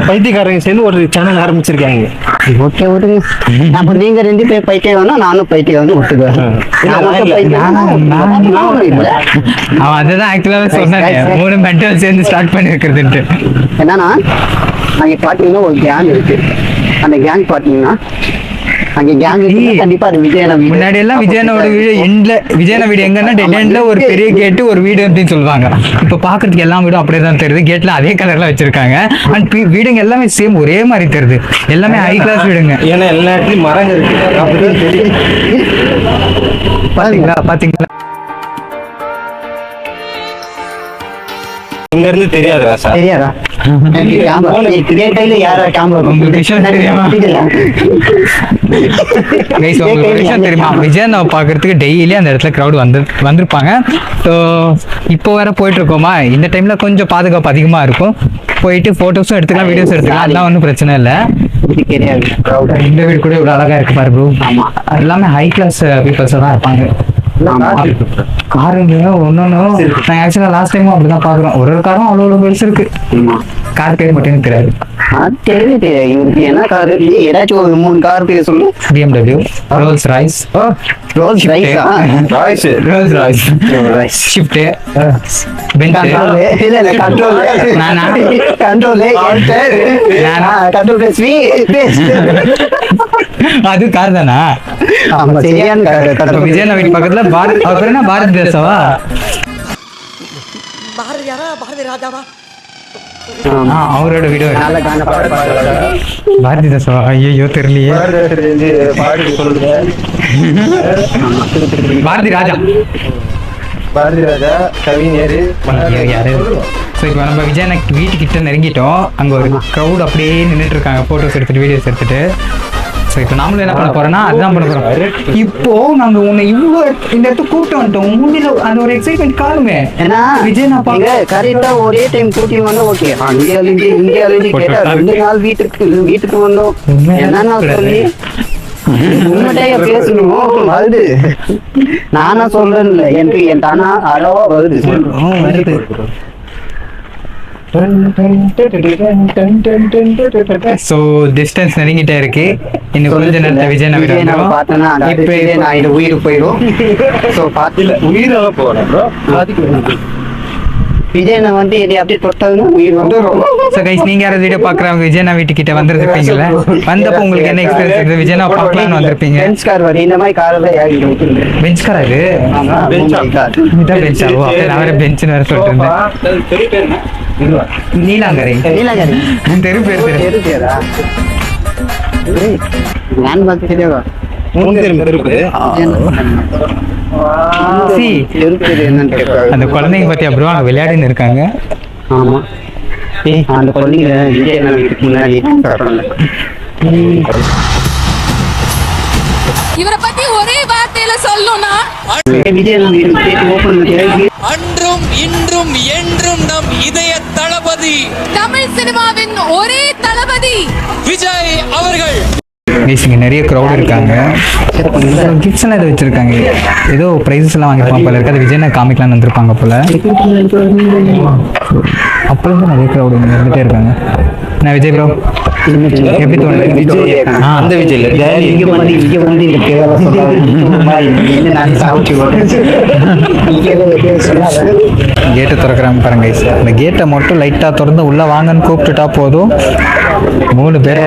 [SPEAKER 4] பைத்தியக்காரங்க சேர்ந்து ஒரு சேனல் ஆரம்பிச்சிருக்காங்க.
[SPEAKER 1] ஓகே விடுங்க. அப்ப நீங்க 2 பேர் பைத்தியம் வேணும், நானும் பைத்தியம் வந்து விட்டுக்குவேன்.
[SPEAKER 2] அவன் அதுதான் ஆக்சுவலாவே சொன்னாங்க, 3 மெண்டல் சேர்ந்து ஸ்டார்ட் பண்ணி இருக்கிறதுன்ட்டு.
[SPEAKER 1] என்னன்னா அங்க பாத்தீங்கன்னா ஒரு கேங் இருக்கு. அந்த கேங் பாத்தீங்கன்னா அங்க கேங் கண்டிப்பா அது விஜயண்ணா வீடு.
[SPEAKER 2] முன்னாடி எல்லாம் விஜயண்ணோட வீடு எண்ட்ல, விஜயண்ணா வீடு எங்கன்னா டெட் எண்ட்ல ஒரு பெரிய கேட்டு, ஒரு வீடு அப்படின்னு சொல்லுவாங்க. இப்ப பாக்குறதுக்கு எல்லா வீடும் அப்படியே தான் தெரியுது. கேட்ல அதே கலர்ல வச்சிருக்காங்க. அண்ட் வீடுங்க எல்லாமே சேம் ஒரே மாதிரி தெரியுது. எல்லாமே ஹை கிளாஸ் வீடுங்க.
[SPEAKER 4] ஏன்னா எல்லா இடத்துலயும் மரங்க இருக்கு. அப்படிதான் தெரியும்.
[SPEAKER 2] பாத்தீங்களா
[SPEAKER 4] இங்க இருந்து தெரியாது.
[SPEAKER 1] தெரியாதா? கையில யாரா கேமரா
[SPEAKER 2] உங்களுக்கு விஷயம் தெரியுமா? கைஸ் உங்களுக்கு ஒரு விஷயம் தெரியுமா? விஜயண்ணா பாக்குறதுக்கு டெய்லி அந்த இடத்துல கிரௌட் வந்திருப்பாங்க. ஸோ இப்போ வேற போயிட்டு இருக்கோமா, இந்த டைம்ல கொஞ்சம் பாதுகாப்பு அதிகமா இருக்கும். போயிட்டு போட்டோஸும் எடுத்துக்கலாம், வீடியோஸ் எடுத்துக்கலாம், அதெல்லாம் ஒன்றும் பிரச்சனை இல்லை. இந்த வீடு கூட இவ்வளவு அழகா இருக்கு பாரு ப்ரோ.
[SPEAKER 1] ஆமா,
[SPEAKER 2] எல்லாமே ஹை கிளாஸ் பீப்புள்ஸ் தான் இருப்பாங்க. காருங்க ஒன்னொன்னும் நான் ஆக்சுவலா லாஸ்ட் டைமும் அப்படிதான் பாக்குறோம். ஒரு காரும் அவ்வளவு பெருசு இருக்கு. கார் பேர் மட்டும் தெரியாது.
[SPEAKER 1] தெரியுது இவருக்கு என்ன காரு, ஏதாச்சும் ஒரு 3 கார் பேர் சொல்லு.
[SPEAKER 2] BMW, Rolls Royce,
[SPEAKER 1] Rolls rice,
[SPEAKER 2] Rolls Royce, shift, Benz, அது கார் தானா?
[SPEAKER 1] சரியான கார்.
[SPEAKER 2] விஜயண்ணா வீட்டு பக்கத்துல பாரத், அவர் பேர் என்ன, பாரத் தேசாவா?
[SPEAKER 5] பாரதி ராஜாவா?
[SPEAKER 2] அவரோட வீடியோ
[SPEAKER 1] நல்ல கான
[SPEAKER 2] பாரதி தேசாவா? ஐயோ தெரியலையே. பாரதி ராஜா,
[SPEAKER 4] பாரதி ராஜா கவிஞர்
[SPEAKER 2] யாரு? ஸோ இப்போ நம்ம விஜயண்ணா வீட்டுக்கிட்ட நெருங்கிட்டோம். அங்கே ஒரு க்ரௌட் அப்படியே நின்றுட்டு இருக்காங்க, ஃபோட்டோஸ் எடுத்துட்டு வீடியோஸ் எடுத்துட்டு. ஸோ இப்போ நாமளும் என்ன பண்ண போறோம்னா அதுதான் பண்ண போறோம். இப்போ நாங்கள் உன்னை இவ்வளோ இந்த இடத்துக்கு கூப்பிட்டு வந்துட்டோம், முன்னில அந்த ஒரு எக்ஸைட்மெண்ட் காணுமே.
[SPEAKER 1] ஏன்னா
[SPEAKER 2] விஜயண்ணா பாக்க
[SPEAKER 1] கரெக்டா ஒரே டைம் கூட்டி வந்தோம். ஓகே, இந்தியாவிலிருந்து கேட்டா 2 நாள் வீட்டுக்கு வந்தோம். என்னன்னா சொல்லி உண்மையா பேசணும் வருது. நானா சொல்றேன்ல, எனக்கு என் தானா அளவா வருது.
[SPEAKER 2] ஸோ டிஸ்டன்ஸ் நெருங்கிட்டே இருக்கு. இன்னும் கொஞ்ச நேரத்தை விஜய் நவீன
[SPEAKER 1] பார்த்தேன்னா இப்போ நான் இது உயிர் போயிடும். ஸோ பார்த்து
[SPEAKER 4] உயிராக போறேன் ப்ரோ.
[SPEAKER 1] விஜயனை வந்து இதை அப்படியே தொட்டதுன்னா உயிர் வந்துடும்.
[SPEAKER 2] ஸோ கைஸ், நீங்க யாராவது வீடியோ பார்க்குறவங்க விஜயனா வீட்டுக்கிட்ட வந்துருப்பீங்கல்ல, வந்தப்போ உங்களுக்கு என்ன எக்ஸ்பீரியன்ஸ் இருக்குது? விஜயனா பார்க்கலான்னு வந்திருப்பீங்க.
[SPEAKER 1] பென்ஸ் கார் வரும், இந்த மாதிரி கார் தான் ஏறிட்டு
[SPEAKER 2] பெஞ்ச் காரா இது? இதான் பெஞ்ச் ஆகும். அப்போ நான் வேற பெஞ்சுன்னு வேற சொல்லிட்டு இருந்தேன். நீலாங்கரை
[SPEAKER 1] நீலகிரி
[SPEAKER 2] தெரு பேர் தெரியும்.
[SPEAKER 1] தெரு பேரா? வேன் பார்த்து தெரியாதா?
[SPEAKER 2] See,
[SPEAKER 1] தெரு பேர் என்னன்னு கேட்காது.
[SPEAKER 2] அந்த குழந்தைங்க பத்தி அப்புறம் அங்க விளையாடின்னு இருக்காங்க.
[SPEAKER 1] ஆமா, அந்த குழந்தைங்க விஜய் வீட்டுக்கு முன்னாடி
[SPEAKER 5] இவரை பத்தி ஒரே வார்த்தையில சொல்லணும்னா
[SPEAKER 1] விஜய் வீட்டுக்கு ஓப்பன்
[SPEAKER 3] அன்றும் இன்றும் என்றும் நம் இதய தளபதி
[SPEAKER 5] தமிழ் சினிமாவின் ஒரே தளபதி
[SPEAKER 3] விஜய் அவர்கள்.
[SPEAKER 2] இங்க நிறைய க்ரௌட் இருக்காங்க. கிஃப்ட்ஸ் எல்லாம் எதுவும் வச்சிருக்காங்க. ஏதோ ப்ரைஸஸ் எல்லாம் வாங்கிருப்பாங்க போல இருக்கு. அது விஜயனை காமிக்கலாம்னு வந்திருப்பாங்க போல. அப்போ இருந்து நிறைய க்ரௌட் இருந்துட்டே இருக்காங்க. நான் விஜய் ப்ரோ எப்படி தோணுது?
[SPEAKER 4] அந்த விஜய்
[SPEAKER 1] இங்க வந்து இந்த கேவல
[SPEAKER 2] கேட்டை திறக்கிறாங்க பாருங்க guys. இந்த கேட்டை மட்டும் லைட்டா திறந்து உள்ள வாங்கன்னு கூப்பிட்டுட்டா போதும், 3 பேர்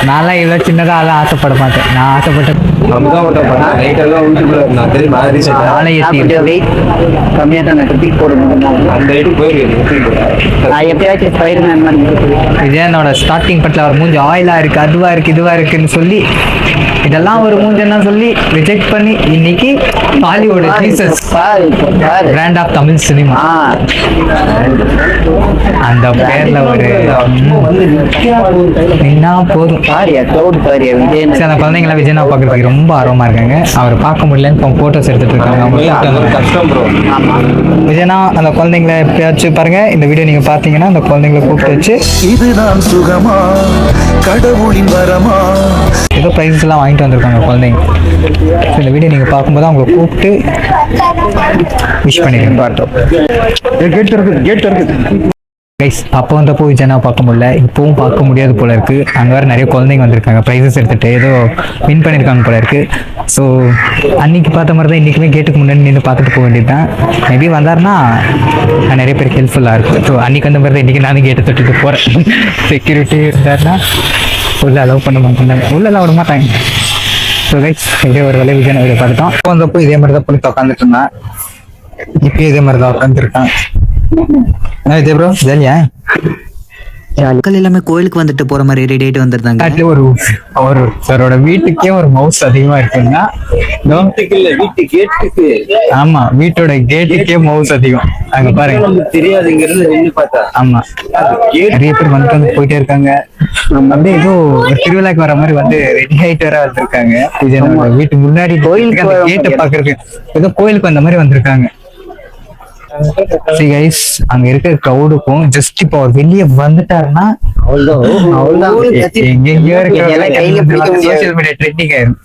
[SPEAKER 2] நான்லாம் இவ்வளோ சின்னதாக அதெல்லாம் ஆசைப்பட மாட்டேன். நான் ஆசைப்பட்ட
[SPEAKER 1] கம்மியா தான்
[SPEAKER 2] விஜயனோட ஸ்டார்டிங் பட்டில் அவர் மூஞ்சி ஆயிலா இருக்கு, அதுவா இருக்கு, இதுவா இருக்குன்னு சொல்லி இதெல்லாம் ஒரு மூஞ்சன்னா சொல்லி ரிஜெக்ட் பண்ணி இன்னைக்கு Bollywood Jesus brand of Tamil cinema அந்த பேர்ல ஒரு நின்னா போதும். அந்த குழந்தைங்களாம் விஜயனா பார்க்கறதுக்கு ரொம்ப ஆர்வமா இருக்காங்க. அவரை பார்க்க முடியலன்னு போட்டோஸ் எடுத்துட்டு இருக்காங்க. விஜயனா அந்த குழந்தைங்களை எப்பயாச்சும் பாருங்க, இந்த வீடியோ நீங்க பாத்தீங்கன்னா அந்த குழந்தைங்களை கூப்பிட்டு வச்சு
[SPEAKER 3] இதுதான் சுகமா கடவுளின் வரமா
[SPEAKER 2] ஏதோ ப்ரைஸஸ் எல்லாம் வாங்கிட்டு வந்திருக்காங்க குழந்தைங்க. இந்த வீடியோ நீங்க பார்க்கும்போது அவங்களை கூப்பிட்டு விஷ் பண்ணிருக்கேன். கைஸ், அப்போ வந்தப்போ விஜயனா பார்க்க முடியல, இப்போவும் பார்க்க முடியாது போல இருக்கு. அங்கே வேறு நிறைய குழந்தைங்க வந்திருக்காங்க, ப்ரைஸஸ் எடுத்துகிட்டு ஏதோ வின் பண்ணியிருக்காங்க போல இருக்கு. ஸோ அன்னைக்கு பார்த்த மாதிரி தான் இன்றைக்குமே கேட்டுக்கு முன்னாடி நின்று பார்த்துட்டு போக வேண்டியது தான். மேபி வந்தாருன்னா நிறைய பேருக்கு ஹெல்ப்ஃபுல்லாக இருக்கும். ஸோ அன்றைக்கி வந்த மாதிரி தான் இன்றைக்கி நானும் கேட்டு தொட்டுட்டு போகிறேன். செக்யூரிட்டி இருந்தாருன்னா உள்ள அலோவ் பண்ண மாட்டாங்க, உள்ளெல்லாம் விட மாட்டாங்க. ஸோ கைஸ், இதே ஒரு வேலை விஜயனா வீடியோ பார்த்துட்டோம். வந்தப்போ இதே மாதிரி தான் போய் உட்காந்துட்டு இருந்தேன், இப்போ இதே மாதிரி தான் உட்காந்துருக்கேன். ப்ரோ ஜாலியா
[SPEAKER 6] மக்கள் எல்லாமே கோயிலுக்கு வந்துட்டு போற மாதிரி ரெடி ஆயிட்டு வந்துருந்தாங்க.
[SPEAKER 2] காட்டுல ஒரு ஒருத்தரோட வீட்டுக்கே ஒரு மவுஸ் அதிகமா இருக்குன்னா ஆமா வீட்டோட கேட்டுக்கே மவுஸ் அதிகம். அங்க பாருங்க
[SPEAKER 4] நமக்கு தெரியாதுங்கிறது நின்னு பார்த்தா
[SPEAKER 2] ஆமா நிறைய பேர் வந்து போயிட்டே இருக்காங்க. அப்படியே ஏதோ ஒரு திருவிழாக்கு வர மாதிரி வந்து ரெடி ஆயிட்டு வர வந்திருக்காங்க. விஜயனோட வீட்டு முன்னாடி கோயிலுக்கு அந்த கேட்டை பாக்குறதுக்கு ஏதோ கோயிலுக்கு வந்த மாதிரி வந்திருக்காங்க. கைஸ் அங்க இருக்க கிரௌடுக்கும் ஜஸ்ட் இப்போ அவர் வெளியே வந்துட்டாருன்னா எங்கெங்கயோ இருக்க சோசியல் மீடியா ட்ரெண்டிங் ஆயிரும்.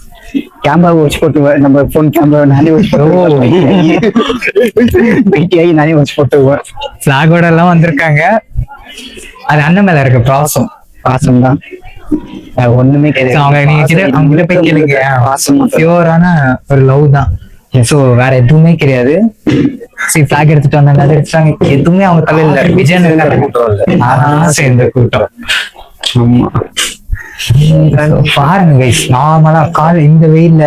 [SPEAKER 1] கேமரா வச்சு போட்டு நம்ம போன் கேமரா நானே வச்சு போட்டு நானே வச்சு போட்டுவேன்.
[SPEAKER 2] பிளாகோட எல்லாம் வந்திருக்காங்க. அது அண்ணன் மேல இருக்க பாசம் தான்.
[SPEAKER 1] ஒண்ணுமே கிடையாது.
[SPEAKER 2] அவங்க கிட்ட போய் கேளுங்க. பியூரான ஒரு லவ் தான். சோ வேற எதுவுமே கிடையாது. பிளாக் எடுத்துட்டு வந்தாங்க எடுத்துட்டாங்க. எதுவுமே அவங்க தலையில விஜயன் சேர்ந்த கூட்டம். பாருங்க கைஸ் நார்மலா கால இந்த வெயில்ல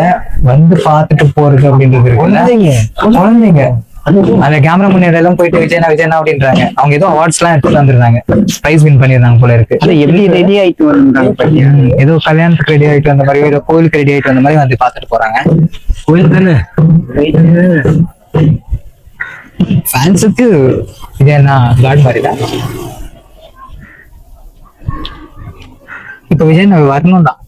[SPEAKER 2] வந்து பாத்துட்டு போறது அப்படின்றது குழந்தைங்க அந்த கேமரா முன்னாடி எல்லாம் போயிட்டு விஜயனா அப்படின்றாங்க. அவங்க ஏதோ அவார்ட்ஸ் எல்லாம் எடுத்துட்டு வந்துருந்தாங்க. பிரைஸ் வின் பண்ணிருந்தாங்க போல இருக்கு.
[SPEAKER 1] எப்படி ரெடி ஆயிட்டு வந்தாங்க
[SPEAKER 2] ஏதோ கல்யாணத்துக்கு ரெடி ஆயிட்டு வந்த மாதிரி ஏதோ கோயிலுக்கு ரெடி ஆயிட்டு வந்த மாதிரி வந்து பாத்துட்டு போறாங்க. கோயில் தானே ஃபேன்ஸுக்கு விஜயனா காட் மாதிரி தான். இப்ப விஜயனா வரணும் தான்.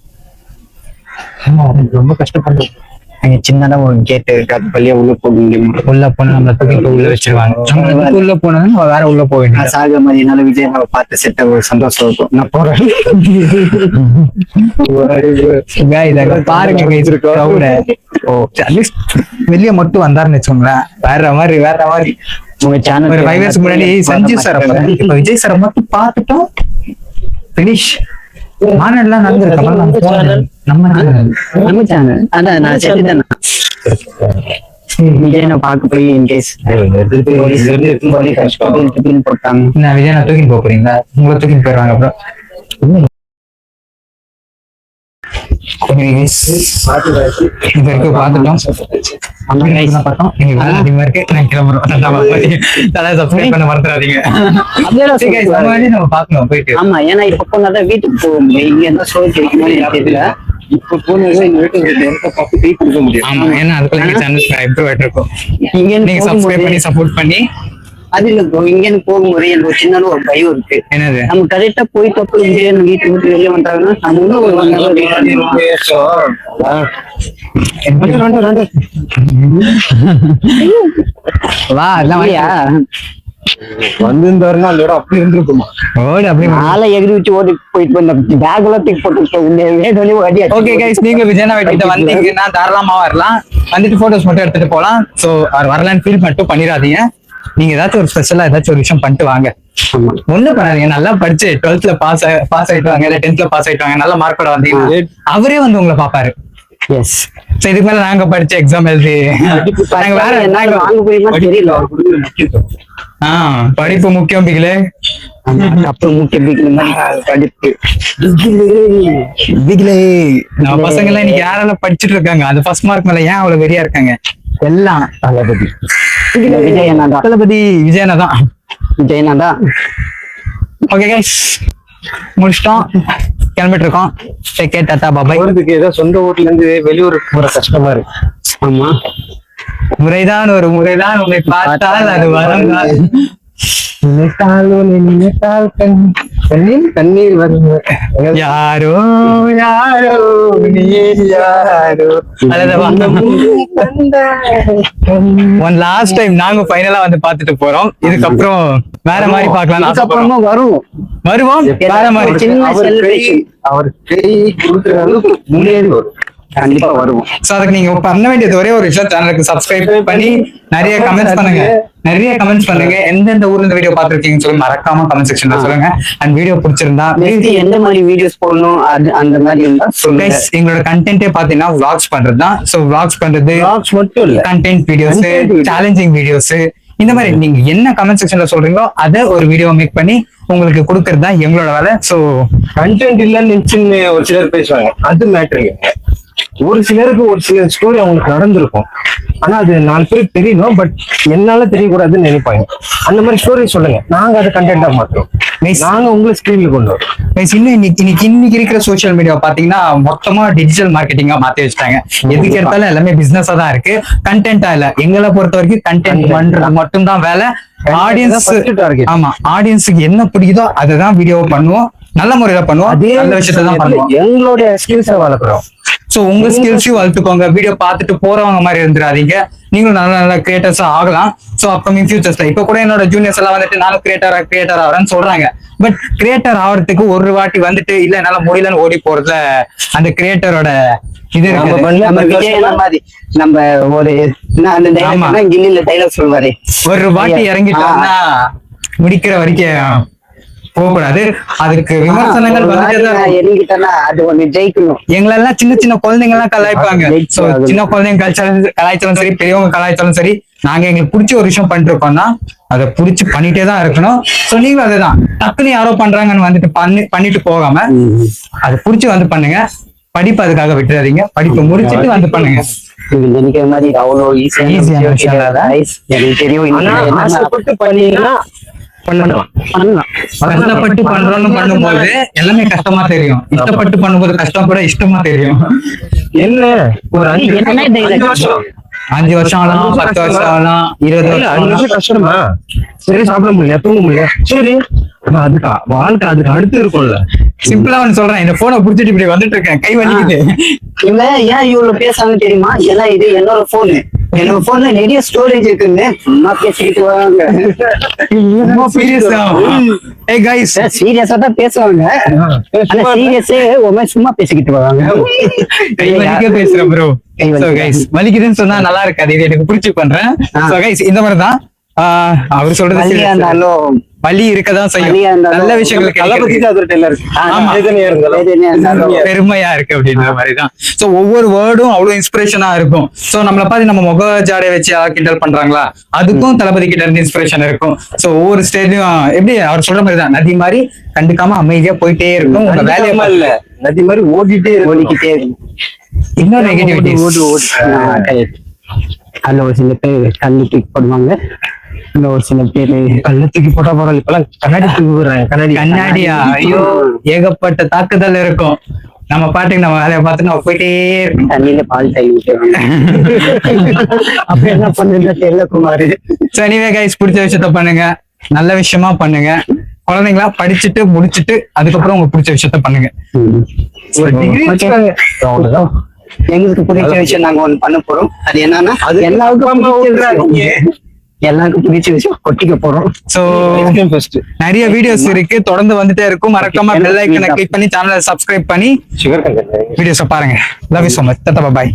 [SPEAKER 2] ரொம்ப கஷ்டப்படுறோம்.
[SPEAKER 1] அங்க சின்னதா ஒரு கேட்டு அது வழியா உள்ள போக முடியும்.
[SPEAKER 2] உள்ள போனா நம்மள தூக்கி உள்ள வச்சிருவாங்க. உள்ள போனா வேற உள்ள போக வேண்டியது.
[SPEAKER 1] சாக மாதிரி என்னால விஜயனாவை பார்த்து செட்ட ஒரு சந்தோஷம் இருக்கும். நான் போறேன்.
[SPEAKER 2] பாருங்க வெளியே மட்டும் வந்தாருன்னு வச்சோங்களேன் வேற மாதிரி
[SPEAKER 1] உங்க சேனல்
[SPEAKER 2] ஒரு 5 இயர்ஸ் முன்னாடி சஞ்சீவ் சார் இப்ப விஜய் சார் மட்டும் பார்த்துட்டோம் பினிஷ். மாநாடுலாம் நடந்திருக்கு.
[SPEAKER 1] நம்ம சேனல் அதான் நான் செட்டுதான். விஜயனை பார்க்க போய் இன்கேஸ் போட்டாங்க
[SPEAKER 2] நான் விஜயனா தூக்கிட்டு போறீங்களா? உங்களை தூக்கிட்டு போயிடுவாங்க. அப்புறம்
[SPEAKER 1] ஆமா ஏன்னா இப்ப போனாதான் வீட்டுக்கு போக முடியும். இங்க என்ன சோறு கிடைக்குமோ தெரியல.
[SPEAKER 4] இப்ப போனது எங்க வீட்டுக்கு கொடுக்க முடியும்.
[SPEAKER 2] ஆமா ஏன்னா அதுக்குள்ள சேனல் இருக்கும்.
[SPEAKER 1] இங்க
[SPEAKER 2] நீங்க சப்ஸ்கிரைப் பண்ணி சப்போர்ட் பண்ணி
[SPEAKER 1] அது இல்ல ப்ரோ. இங்கன்னு போகும்போது எனக்கு ஒரு சின்ன ஒரு பயம் இருக்கு.
[SPEAKER 2] என்னது
[SPEAKER 1] நம்ம கரெக்டா போயிட்டு அப்போ இந்தியன் வீட்டு விட்டு வெளியே வந்தாங்கன்னா நம்ம இன்னும் ஒரு 1 hour
[SPEAKER 2] வா எல்லாம்
[SPEAKER 1] இல்லையா
[SPEAKER 4] வந்திருந்தாருன்னா அந்த இடம் அப்படி இருந்திருக்குமா?
[SPEAKER 2] ஓடு அப்படி
[SPEAKER 1] ஆளை எகிரி வச்சு ஓடி போயிட்டு வந்த பேக் எல்லாம் தூக்கி போட்டு.
[SPEAKER 2] ஓகே கைஸ் நீங்க விஜயனா கிட்ட வந்தீங்கன்னா தாராளமா வரலாம். வந்துட்டு போட்டோஸ் மட்டும் எடுத்துட்டு போலாம். சோ அவர் வரலான்னு ஃபீல் மட்டும் பண்ணிடாதீங்க. நீங்க ஏதாச்சும் ஒரு ஸ்பெஷலா ஏதாச்சும் ஒரு விஷயம் பண்ணிட்டு வாங்க. ஒண்ணும் பண்ணாதீங்க. நல்லா படிச்சு 12th பாஸ் ஆயிட்டு வாங்க, இல்ல 10th பாஸ் ஆயிட்டு வாங்க. நல்ல மார்க்கோட வந்தீங்கன்னா அவரே வந்து உங்களை பாப்பாரு.
[SPEAKER 1] எஸ்
[SPEAKER 2] இதுக்கு மேல நாங்க படிச்ச எக்ஸாம் எழுதி படிப்பு முக்கியம் பிகிலே.
[SPEAKER 1] அப்புறம் முக்கிய படிப்பு
[SPEAKER 2] நம்ம பசங்க எல்லாம் இன்னைக்கு யாரெல்லாம் படிச்சுட்டு இருக்காங்க அது ஃபர்ஸ்ட் மார்க் மேல ஏன் அவ்வளவு வெறியா இருக்காங்க? எல்லாம் தளபதி விஜயனா தான். ஓகே கைஸ் முடிச்சிட்டோம். கிளம்பிட்டு இருக்கோம். டாடா பாபாய்.
[SPEAKER 4] போறதுக்கு ஏதோ சொந்த ஊர்ல இருந்து வெளியூருக்கு போற கஷ்டமா இருக்கு.
[SPEAKER 1] ஆமா
[SPEAKER 2] முறைதான் ஒரு முறைதான் உன்னை பார்த்தால் அது வரங்கால்.
[SPEAKER 4] கண்ணீர் வரும்.
[SPEAKER 2] யாரோ யாரோ நீ யாரோ. ஒன் லாஸ்ட் டைம் நாங்க ஃபைனலா வந்து பாத்துட்டு போறோம். இதுக்கப்புறம் வேற மாதிரி பாக்கலாம். வருவோம் வேற மாதிரி
[SPEAKER 1] சின்ன செலிப்ரேஷன்
[SPEAKER 4] அவர் கை கொடுக்குற அளவுக்கு முன்னேறி வரும்.
[SPEAKER 1] கண்டிப்பா வருவோம்.
[SPEAKER 2] சோ அதுக்கு நீங்க பண்ண வேண்டியது ஒரே ஒரு விஷயம், சேனலுக்கு சப்ஸ்கிரைப் பண்ணி நிறைய கமெண்ட்ஸ் பண்ணுங்க. எந்தெந்த ஊர்ல இந்த வீடியோ பாத்துருக்கீங்கன்னு சொல்லி மறக்காம கமெண்ட் செக்ஷன்ல சொல்லுங்க. அண்ட் வீடியோ பிடிச்சிருந்தா
[SPEAKER 1] எந்த மாதிரி வீடியோஸ் போடணும் அந்த மாதிரி இருந்தா சொல்லுங்க.
[SPEAKER 2] எங்களோட கண்டென்ட்டே பாத்தீங்கன்னா vlogs பண்றதுதான். சோ vlogs பண்றது
[SPEAKER 4] மட்டும் இல்ல,
[SPEAKER 2] கண்டென்ட் வீடியோஸ், சேலஞ்சிங் வீடியோஸ், இந்த மாதிரி நீங்க என்ன கமெண்ட் செக்ஷன்ல சொல்றீங்களோ அதை ஒரு வீடியோ மேக் பண்ணி உங்களுக்கு கொடுக்கறது தான் எங்களோட வேலை. சோ
[SPEAKER 4] கண்டென்ட் இல்லன்னு ஒரு சிலர் பேசுவாங்க, அது மேட்டருங்க. ஒரு சிலருக்கு ஒரு சில ஸ்டோரி அவங்களுக்கு நடந்திருக்கும், ஆனா அது 4 பேருக்கு தெரியணும், பட் என்னால தெரியக்கூடாதுன்னு நினைப்பாங்க. அந்த மாதிரி ஸ்டோரி சொல்லுங்க, நாங்க அதை கண்டென்ட்டா மாத்துறோம், நாங்க உங்களை ஸ்கிரீன்ல கொண்டு வரோம்.
[SPEAKER 2] Guys, இன்னும் இன்னைக்கு இருக்கிற சோஷியல் மீடியா பாத்தீங்கன்னா மொத்தமா டிஜிட்டல் மார்க்கெட்டிங்கா மாத்தி வச்சுட்டாங்க. எதுக்கு எடுத்தாலும் எல்லாமே பிசினஸா தான் இருக்கு, கண்டென்ட்டா இல்ல. எங்களை பொறுத்த வரைக்கும் கண்டென்ட் பண்றது மட்டும்தான் வேலை. ஆடியன்ஸ், ஆமா, ஆடியன்ஸுக்கு என்ன பிடிக்குதோ அதை தான் வீடியோ பண்ணுவோம், நல்ல முறையில பண்ணுவோம், நல்ல விஷயத்தை தான் பண்ணுவோம்.
[SPEAKER 4] எங்களுடைய ஸ்கில்ஸை வளர்க்குறோம்.
[SPEAKER 2] சோ உங்க ஸ்கில்ஸையும் வளர்த்துக்கோங்க. வீடியோ பார்த்துட்டு போறவங்க மாதிரி இருந்துடாதீங்க. நீங்களும் நல்ல நல்ல கிரியேட்டர்ஸா ஆகலாம். சோ அப்கமிங் ஃபியூச்சர்ஸ்ல இப்ப கூட என்னோட ஜூனியர்ஸ் எல்லாம் வந்துட்டு நானும் கிரியேட்டர் ஆகிறேன்னு சொல்றாங்க. பட் கிரியேட்டர் ஆகிறதுக்கு ஒரு வாட்டி வந்துட்டு இல்ல என்னால முடியலன்னு ஓடி போறதுல அந்த கிரியேட்டரோட இது இருக்கு.
[SPEAKER 1] நம்ம விஜய் மாதிரி நம்ம ஒரு அந்த டைலாக் கில்லில டைலாக் சொல்வாரு,
[SPEAKER 2] ஒரு வாட்டி இறங்கிட்டோம்னா முடிக்கிற வரைக்கும் போக கூடாது. அதுக்கு விமர்சனங்கள்
[SPEAKER 1] இறங்கிட்டோம்னா அது ஒண்ணு ஜெயிக்கணும்.
[SPEAKER 2] எங்களெல்லாம் சின்ன சின்ன குழந்தைங்க எல்லாம் கலாய்ப்பாங்க. சோ சின்ன குழந்தைங்க கலாய்ச்சாலும் சரி, பெரியவங்க கலாய்ச்சாலும் சரி, நாங்க எங்களுக்கு பிடிச்ச ஒரு விஷயம் பண்ணிட்டு இருக்கோம்னா அதை புடிச்சு பண்ணிட்டே தான் இருக்கணும். சோ நீங்களும் அதுதான் டக்குன்னு யாரோ பண்றாங்கன்னு வந்துட்டு பண்ணிட்டு போகாம அதை புடிச்சு வந்து பண்ணுங்க. படிப்பு அதுக்காக விட்டுறாதீங்க, படிப்பை முடிச்சிட்டு வந்து பண்ணுங்க.
[SPEAKER 1] நினைக்கிற மாதிரி அவ்வளவு ஈஸியான விஷயம் எனக்கு தெரியும்.
[SPEAKER 4] ஆசைப்பட்டு பண்ணீங்கன்னா
[SPEAKER 2] கஷ்டப்பட்டு பண்றோம்னு பண்ணும்போது எல்லாமே கஷ்டமா தெரியும், இஷ்டப்பட்டு பண்ணும்போது கஷ்டம் கூட இஷ்டமா தெரியும்.
[SPEAKER 4] என்ன ஒரு 5 வருஷம்
[SPEAKER 2] 5 வருஷம் ஆகலாம், 10 வருஷம் ஆகலாம், 20 வருஷம்
[SPEAKER 4] கஷ்டமா? சரி, சாப்பிட முடியல, தூங்க முடியல, சரி, அதுக்கு வாழ்க்கை அதுக்கு அடுத்து இருக்கும்ல.
[SPEAKER 2] சிம்பிளா ஒண்ணு சொல்றேன், இந்த போனை புடிச்சிட்டு இப்படி வந்துட்டு இருக்கேன், கை வலிக்குது.
[SPEAKER 1] இவங்க ஏன் இவ்வளவு பேசாங்கன்னு தெரியுமா? ஏன்னா இது என்னோட போன்ல நிறைய ஸ்டோரேஜ் இருக்குங்க, சும்மா பேசிக்கிட்டு வராங்க. சீரியஸா தான் பேசுவாங்க, சீரியஸே சும்மா பேசிக்கிட்டு வராங்க.
[SPEAKER 2] கை வலிக்க பேசுறேன் ப்ரோ. வலிக்குதுன்னு சொன்னா நல்லா இருக்காது, இது எனக்கு புடிச்சு பண்றேன். இந்த மாதிரிதான் அவர் சொல்றது, வலி இருக்கதான் செய்யும், நல்ல விஷயங்கள் பெருமையா இருக்கு அப்படின்ற மாதிரிதான். சோ ஒவ்வொரு வேர்டும் அவ்வளவு இன்ஸ்பிரேஷனா இருக்கும். சோ நம்மளை பார்த்து நம்ம முக ஜாடையை வச்சு யாராவது கிண்டல் பண்றாங்களா, அதுக்கும் தளபதி கிட்ட இருந்து இன்ஸ்பிரேஷன் இருக்கும். சோ ஒவ்வொரு ஸ்டேஜும் எப்படி அவர் சொல்ற மாதிரிதான், நதி மாதிரி கண்டுக்காம அமைதியா போயிட்டே இருக்கும். உங்க வேலையமா இல்ல,
[SPEAKER 4] நதி மாதிரி ஓடிக்கிட்டே இருக்கும்.
[SPEAKER 2] இன்னொரு நெகட்டிவிட்டி,
[SPEAKER 1] அதுல ஒரு சில பேர் கண்ணு தூக்கி போடுவாங்க, ஒரு சில பேரு
[SPEAKER 4] கண்ணு தூக்கி போட்டா பரவாயில்ல, இப்பெல்லாம் கண்ணாடி தூக்கி விடுறாங்க.
[SPEAKER 2] கண்ணாடியா? ஐயோ, ஏகப்பட்ட தாக்குதல் இருக்கும். நம்ம பாட்டுக்கு நம்ம வேலையை பார்த்து நம்ம போயிட்டே இருக்கோம்.
[SPEAKER 1] தண்ணியில பால் தள்ளி அப்ப என்ன பண்ணுங்க தெரியல குமாரு.
[SPEAKER 2] சோ எனிவே கைஸ், பிடிச்ச விஷயத்த பண்ணுங்க, நல்ல விஷயமா பண்ணுங்க. குழந்தைங்களா படிச்சுட்டு முடிச்சுட்டு அதுக்கப்புறம் உங்களுக்கு பிடிச்ச விஷயத்த பண்ணுங்க.
[SPEAKER 4] ஒரு டிகிரி
[SPEAKER 1] எங்களுக்கு பிடிச்ச விஷயம் நாங்க ஒண்ணு பண்ண போறோம். அது என்னன்னா எல்லாருக்கும் பிடிச்ச விஷயம் கொட்டிக்க போறோம்.
[SPEAKER 2] சோ நிறைய வீடியோஸ் இருக்கு, தொடர்ந்து வந்துட்டே இருக்கும். மறக்காம பெல் ஐக்கனை கிளிக் பண்ணி சேனலை சப்ஸ்கிரைப் பண்ணி வீடியோஸை பாருங்க. Love you so much. Tata, by.